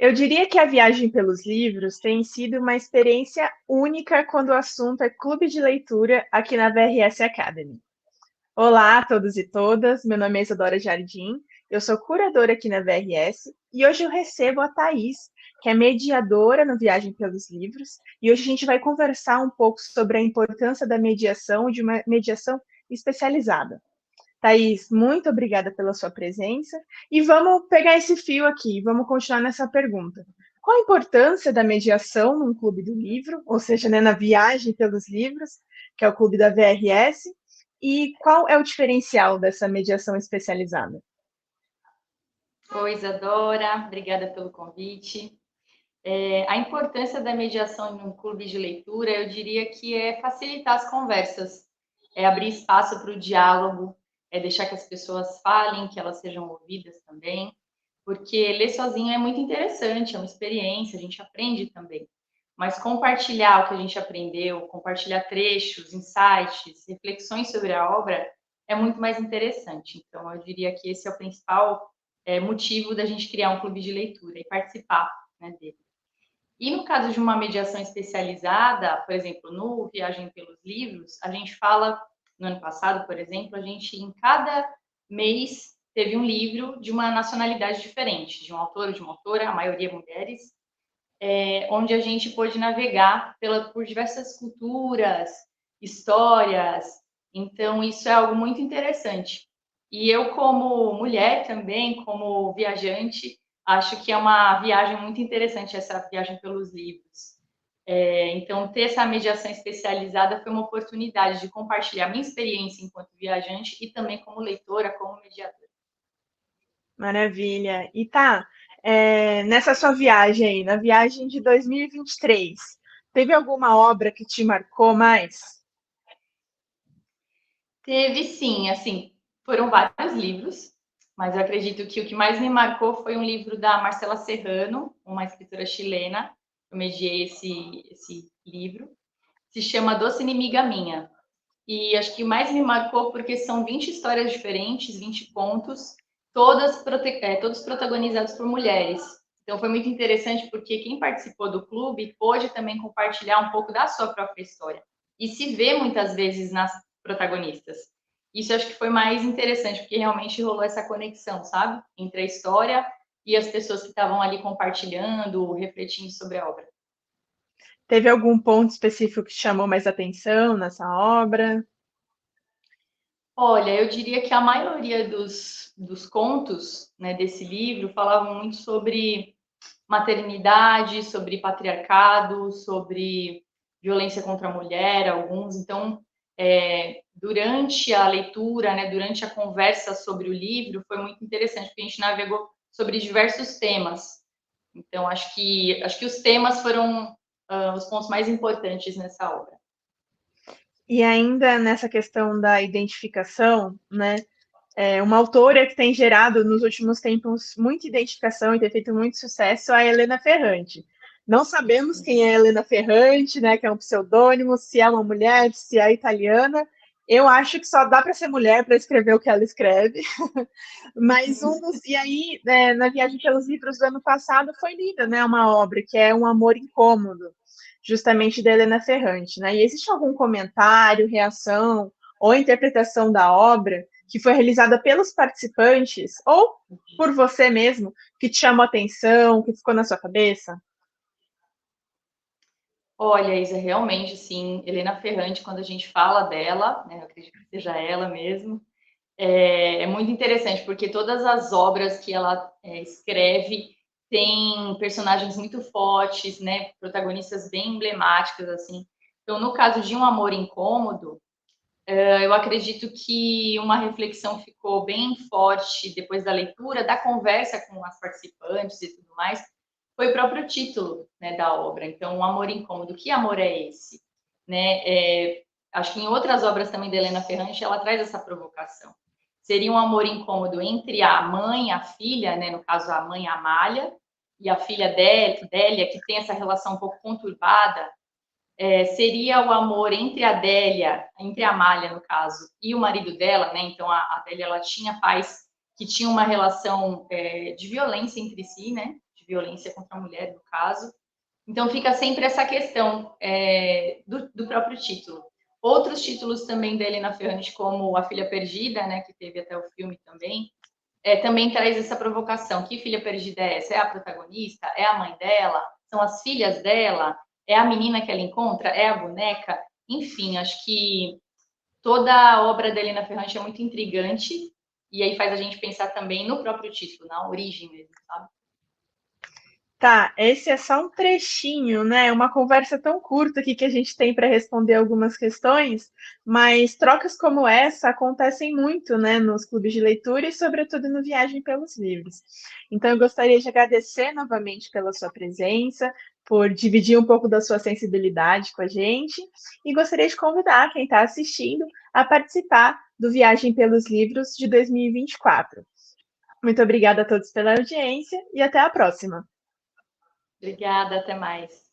Eu diria que a viagem pelos livros tem sido uma experiência única quando o assunto é clube de leitura aqui na VRS Academy. Olá a todos e todas, meu nome é Isadora Jardim, eu sou curadora aqui na VRS e hoje eu recebo a Thaís, que é mediadora no Viagem pelos Livros, e hoje a gente vai conversar um pouco sobre a importância da mediação e de uma mediação especializada. Thaís, muito obrigada pela sua presença. E vamos pegar esse fio aqui, vamos continuar nessa pergunta. Qual a importância da mediação num clube do livro, ou seja, né, na viagem pelos livros, que é o clube da VRS, e qual é o diferencial dessa mediação especializada? Oi, Isadora, obrigada pelo convite. A importância da mediação em um clube de leitura, eu diria que é facilitar as conversas, é abrir espaço para o diálogo, é deixar que as pessoas falem, que elas sejam ouvidas também, porque ler sozinho é muito interessante, é uma experiência, a gente aprende também. Mas compartilhar o que a gente aprendeu, compartilhar trechos, insights, reflexões sobre a obra é muito mais interessante. Então, eu diria que esse é o principal motivo da gente criar um clube de leitura e participar, né, dele. E no caso de uma mediação especializada, por exemplo, no Viagem pelos Livros, a gente fala, no ano passado, por exemplo, a gente em cada mês teve um livro de uma nacionalidade diferente, de um autor ou de uma autora, a maioria mulheres, onde a gente pôde navegar por diversas culturas, histórias. Então, isso é algo muito interessante. E eu, como mulher também, como viajante, acho que é uma viagem muito interessante essa viagem pelos livros. Então, ter essa mediação especializada foi uma oportunidade de compartilhar minha experiência enquanto viajante e também como leitora, como mediadora. Maravilha. E tá, nessa sua viagem aí, na viagem de 2023, teve alguma obra que te marcou mais? Teve sim, assim, foram vários livros, mas eu acredito que o que mais me marcou foi um livro da Marcela Serrano, uma escritora chilena. Eu mediei esse livro. Se chama Doce Inimiga Minha. E acho que mais me marcou porque são 20 histórias diferentes, 20 contos, todos protagonizados por mulheres. Então foi muito interessante porque quem participou do clube pôde também compartilhar um pouco da sua própria história e se vê muitas vezes nas protagonistas. Isso acho que foi mais interessante porque realmente rolou essa conexão, sabe? Entre a história e as pessoas que estavam ali compartilhando, refletindo sobre a obra. Teve algum ponto específico que te chamou mais atenção nessa obra? Olha, eu diria que a maioria dos contos, né, desse livro falavam muito sobre maternidade, sobre patriarcado, sobre violência contra a mulher, alguns. Então, durante a leitura, né, durante a conversa sobre o livro, foi muito interessante, porque a gente navegou sobre diversos temas. Então, acho que os temas foram os pontos mais importantes nessa obra. E ainda nessa questão da identificação, né? Uma autora que tem gerado nos últimos tempos muita identificação e tem feito muito sucesso é a Helena Ferrante. Não sabemos quem é a Helena Ferrante, né? Que é um pseudônimo, se é uma mulher, se é italiana. Eu acho que só dá para ser mulher para escrever o que ela escreve. Mas e aí, na viagem pelos livros do ano passado foi lida, né? Uma obra que é Um Amor Incômodo, justamente da Helena Ferrante, né? E existe algum comentário, reação ou interpretação da obra que foi realizada pelos participantes ou por você mesmo que te chamou a atenção, que ficou na sua cabeça? Olha, Isa, realmente, sim, Helena Ferrante, quando a gente fala dela, né, eu acredito que seja ela mesmo, é muito interessante, porque todas as obras que ela escreve têm personagens muito fortes, né, protagonistas bem emblemáticas, assim. Então, no caso de Um Amor Incômodo, eu acredito que uma reflexão ficou bem forte depois da leitura, da conversa com as participantes e tudo mais, foi o próprio título, né, da obra. Então, Um Amor Incômodo. Que amor é esse? Né? Acho que em outras obras também da Helena Ferrante, ela traz essa provocação. Seria um amor incômodo entre a mãe e a filha, né, no caso, a mãe Amália, e a filha Délia, que tem essa relação um pouco conturbada. Seria o amor entre a Adélia, entre a Amália, no caso, e o marido dela, né? Então, a Adélia, ela tinha pais que tinham uma relação de violência entre si, né? de violência contra a mulher, no caso. Então, fica sempre essa questão do próprio título. Outros títulos também da Helena Ferrante, como A Filha Perdida, né, que teve até o filme também, também traz essa provocação. Que filha perdida é essa? É a protagonista? É a mãe dela? São as filhas dela? É a menina que ela encontra? É a boneca? Enfim, acho que toda a obra da Helena Ferrante é muito intrigante e aí faz a gente pensar também no próprio título, na origem mesmo, sabe? Tá, esse é só um trechinho, né? Uma conversa tão curta aqui que a gente tem para responder algumas questões, mas trocas como essa acontecem muito, né, nos clubes de leitura e, sobretudo, no Viagem pelos Livros. Então, eu gostaria de agradecer novamente pela sua presença, por dividir um pouco da sua sensibilidade com a gente, e gostaria de convidar quem está assistindo a participar do Viagem pelos Livros de 2024. Muito obrigada a todos pela audiência e até a próxima. Obrigada, até mais.